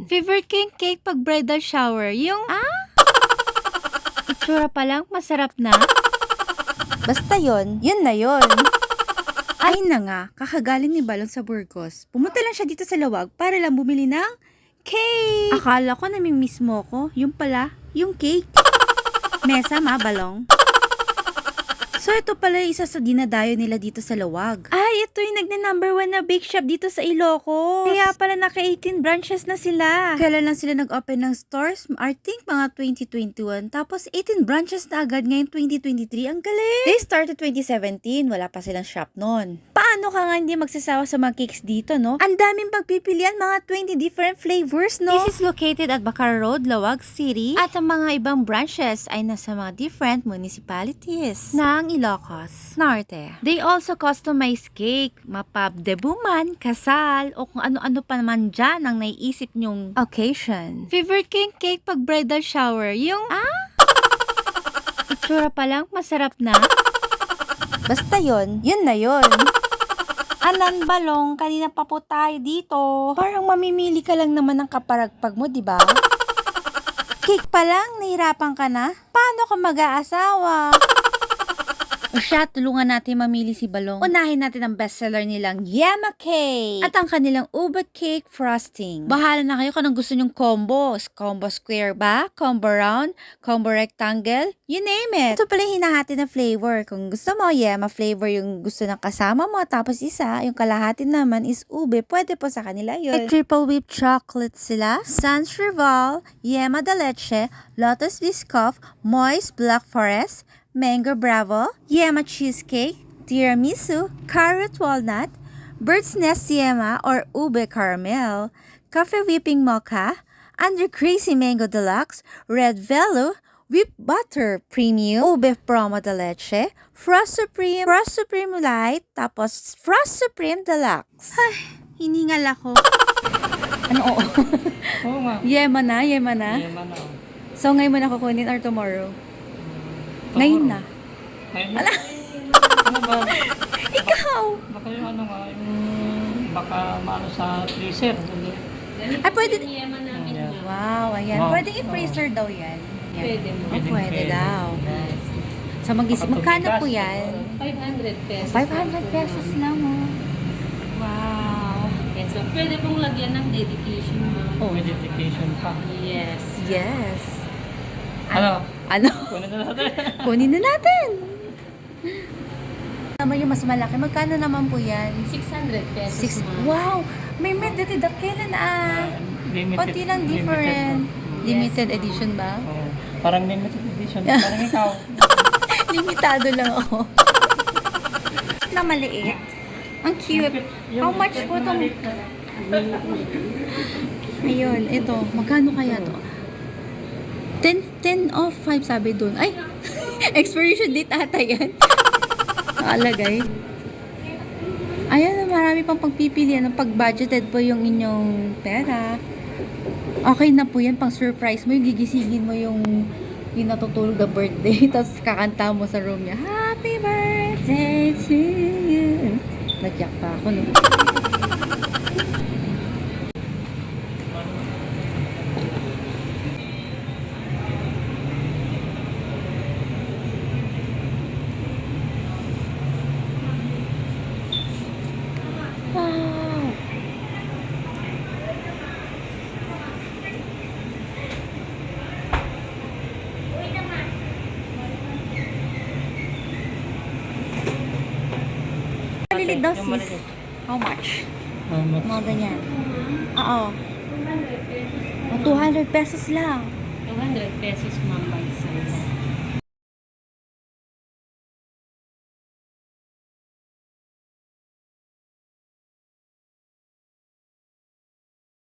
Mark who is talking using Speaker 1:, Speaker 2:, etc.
Speaker 1: yan? Favorite ko yung cake pag bridal shower. Yung, itsura pa lang, masarap na.
Speaker 2: Basta yun na yun. Ay na nga, kakagaling ni Balong sa Burgos. Pumunta lang siya dito sa Lawag para lang bumili ng cake. Akala ko namimiss mo ko. Yung pala, yung cake. Mesa ma, Balong. So, ito pala yung isa sa dinadayo nila dito sa Lawag. Ay, ito yung nagne-number 1 na bake shop dito sa Ilocos. Kaya pala naka 18 branches na sila. Kailan lang sila nag-open ng stores? I think mga 2021. Tapos 18 branches na agad ngayon 2023. Ang galing! They started 2017. Wala pa silang shop noon. Paano ka nga hindi magsasawa sa mga cakes dito, no? Ang daming pagpipilian, mga 20 different flavors, no?
Speaker 1: This is located at Bacar Road, Lawag City. At ang mga ibang branches ay nasa mga different municipalities ng Ilocos Norte. They also customize cake, mapabdebuman, kasal, o kung ano-ano pa naman dyan ang naiisip nyong occasion. Favorite ko yung cake pag bridal shower. Yung, itsura pa lang, masarap na.
Speaker 2: Basta yun na yun. Anan Balong, kanina pa po tayo dito. Parang mamimili ka lang naman ng kaparagpag mo, di ba? Cake pa lang, nahirapan ka na? Paano ka mag-aasawa? O siya, tulungan natin mamili si Balong. Unahin natin ang bestseller nilang Yema Cake at ang kanilang Ube Cake Frosting. Bahala na kayo kung anong gusto nyong combo. Combo square ba? Combo round? Combo rectangle? You name it. Ito pala yung hinahati na flavor. Kung gusto mo, Yema flavor yung gusto ng kasama mo. Tapos isa, yung kalahati naman is ube. Pwede po sa kanila yun. May triple whipped chocolate sila. Sans Rival, Yema de Leche, Lotus Biscoff, Moist Black Forest, Mango Bravo, Yema Cheesecake, Tiramisu, Carrot Walnut, Bird's Nest Yema or Ube Caramel, Coffee Whipping Mocha, Under Crazy Mango Deluxe, Red Velo, Whipped Butter Premium, Ube Promo de Leche, Frost Supreme Light, tapos Frost Supreme Deluxe. Ay, hiningal ako. Ano?
Speaker 3: Oo nga.
Speaker 2: Yema na?
Speaker 3: Yema na.
Speaker 2: So ngayon mo na kukunin or tomorrow? Ngayon na.
Speaker 3: Ngayon na. Ano ba?
Speaker 2: Ikaw!
Speaker 3: Baka yung ano nga, yung baka maano sa freezer.
Speaker 2: Ay, pwede.
Speaker 4: Yema namin
Speaker 3: Yeah.
Speaker 4: na.
Speaker 2: Wow, ayan.
Speaker 3: Wow.
Speaker 2: Pwede i-freezer daw yan.
Speaker 4: Pwede mo.
Speaker 2: Pwede daw. So, mag-isip. Magkano po yan?
Speaker 4: 500 pesos.
Speaker 2: 500 pesos lang, oh. Wow.
Speaker 4: Yes, so pwede pong lagyan ng dedication mo.
Speaker 2: Oh.
Speaker 3: May dedication pa.
Speaker 4: Yes.
Speaker 2: Yes.
Speaker 3: Ano?
Speaker 2: Ano?
Speaker 3: Kunin na natin.
Speaker 2: Kunin na natin. Naman yung mas malaki. Magkano naman po yan?
Speaker 4: 600 pesos.
Speaker 2: Wow! May medetid kailan
Speaker 3: Limited.
Speaker 2: Konti lang different.
Speaker 4: Yes.
Speaker 2: Limited edition ba?
Speaker 3: Oo. Parang limited edition. Parang ikaw.
Speaker 2: Limitado lang ako. Na maliit. Ang cute. How much po itong... Ayun, ito. Magkano kaya to? 10 off 5 sabi doon. Ay! Expiration date ata yan. Nakalagay. Ayan, marami pang pagpipilian. Pag-budgeted po yung inyong pera. Okay na po yan. Pang surprise mo. Yung gigisingin mo yung natutulog na birthday. Tapos kakanta mo sa room niya. Happy birthday to you. Nagyak pa ako, no? Wow! Maliliit daw,
Speaker 3: Yung
Speaker 2: sis.
Speaker 3: maliliit.
Speaker 2: How much?
Speaker 3: Much?
Speaker 2: Mga ganyan. Oo. 200 pesos lang.
Speaker 4: 200 pesos ma'am by size.